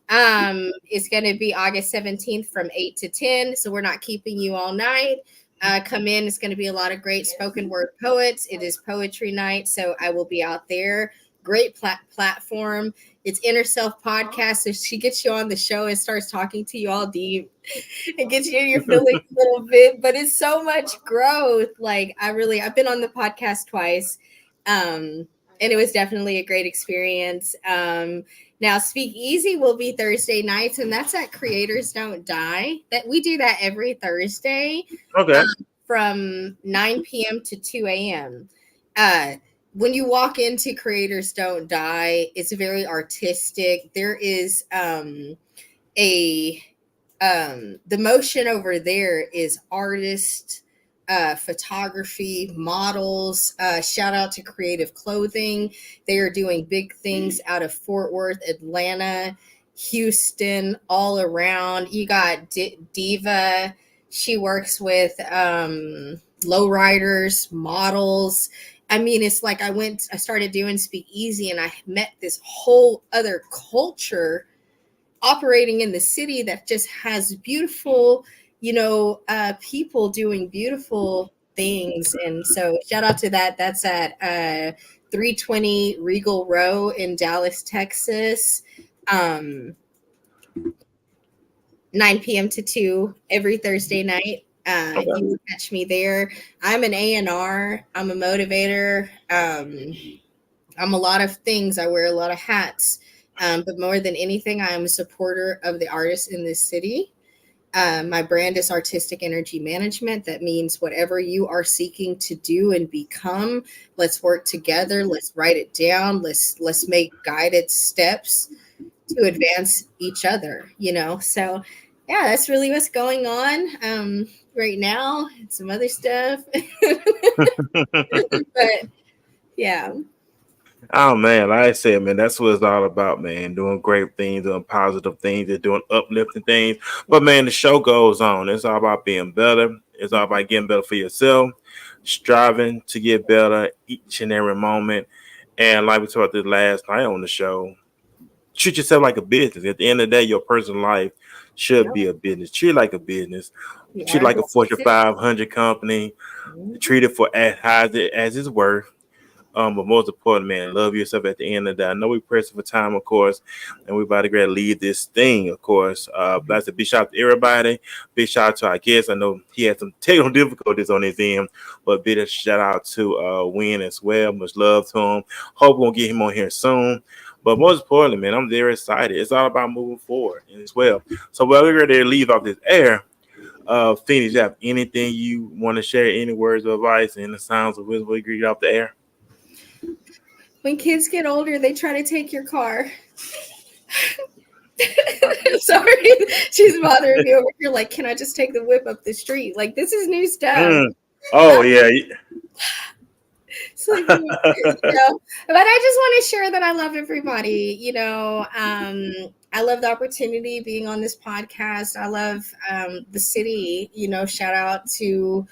It's going to be August 17th from 8 to 10. So we're not keeping you all night. Come in. It's going to be a lot of great spoken word poets. It is poetry night. So I will be out there. Great platform. It's Inner Self Podcast. So she gets you on the show and starts talking to you all deep. It gets you in your feelings a little bit, but it's so much growth. Like I've been on the podcast twice. And it was definitely a great experience. Now, Speak Easy will be Thursday nights, and that's at Creators Don't Die. That we do that every Thursday Okay. from 9 p.m. to 2 a.m. When you walk into Creators Don't Die, it's very artistic. There is the motion over there is artist photography, models. Shout out to Creative Clothing. They are doing big things out of Fort Worth, Atlanta, Houston, all around. You got Diva. She works with lowriders, models. I mean, it's like I started doing Speak Easy, and I met this whole other culture operating in the city that just has beautiful, people doing beautiful things. And so shout out to that. That's at 320 Regal Row in Dallas, Texas. 9 p.m. to 2 every Thursday night. Okay. You will catch me there. I'm an A&R. I'm a motivator. I'm a lot of things. I wear a lot of hats. But more than anything, I am a supporter of the artists in this city. My brand is Artistic Energy Management. That means whatever you are seeking to do and become, let's work together. Let's write it down. Let's make guided steps to advance each other, So yeah, that's really what's going on right now. And some other stuff. But yeah. Oh man, like I said, man, that's what it's all about, man. Doing great things, doing positive things, and doing uplifting things. But man, the show goes on. It's all about being better. It's all about getting better for yourself, striving to get better each and every moment. And like we talked this last night on the show, treat yourself like a business. At the end of the day, your personal life should be a business. Treat it like a business. Treat it like a Fortune 500 company. Treat it for as high as it's worth. But most important, man, love yourself at the end of the day. I know we're pressing for time, of course, and we're about to get lead this thing, of course. That's a big shout out to everybody. Big shout out to our guests. I know he had some technical difficulties on his end, but big shout out to Wynn as well. Much love to him. Hope we'll get him on here soon. But most importantly, man, I'm very excited. It's all about moving forward as well. So while we're ready to leave off this air, Phoenix, you have anything you want to share? Any words of advice and the sounds of wisdom we get off the air? When kids get older, they try to take your car. Sorry, she's bothering me over here. Like, can I just take the whip up the street? Like, this is new stuff. Oh, yeah. So, but I just want to share that I love everybody. I love the opportunity being on this podcast. I love the city. Shout out to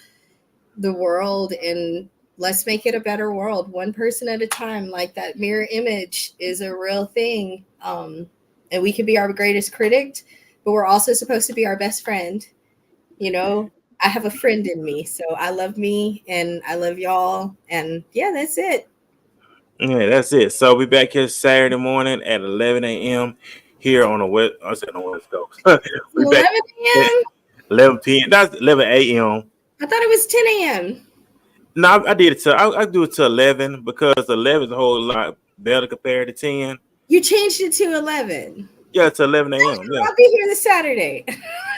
the world, and let's make it a better world, one person at a time. Like, that mirror image is a real thing. And we can be our greatest critic, but we're also supposed to be our best friend. I have a friend in me, so I love me and I love y'all. And yeah, that's it. Yeah, that's it. So we'll be back here Saturday morning at 11 a.m. here on the West. I said on the West Coast. We 11 back a.m. 11 p.m. That's 11 a.m. I thought it was 10 a.m. No, I did it to. I do it to 11 because 11 is a whole lot better compared to 10. You changed it to 11. Yeah, to 11 a.m. Yeah. I'll be here this Saturday.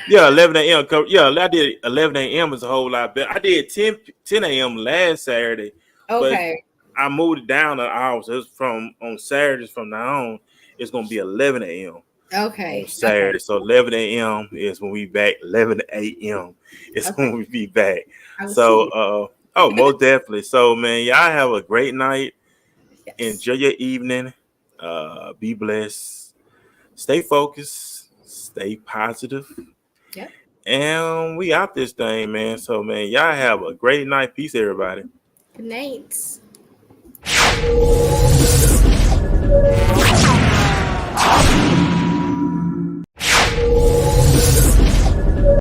Yeah, 11 a.m. Yeah, I did 11 a.m. is a whole lot better. I did 10 a.m. last Saturday. Okay. But I moved it down an hour. So it's from on Saturdays from now on, it's gonna be 11 a.m. Okay. On Saturday. Okay. So 11 a.m. is when we back. 11 a.m. is when we be back. So most definitely. So man, y'all have a great night. Yes. Enjoy your evening. Be blessed. Stay focused. Stay positive. Yep. And we out this thing, man. So man, y'all have a great night. Peace, everybody. Good night.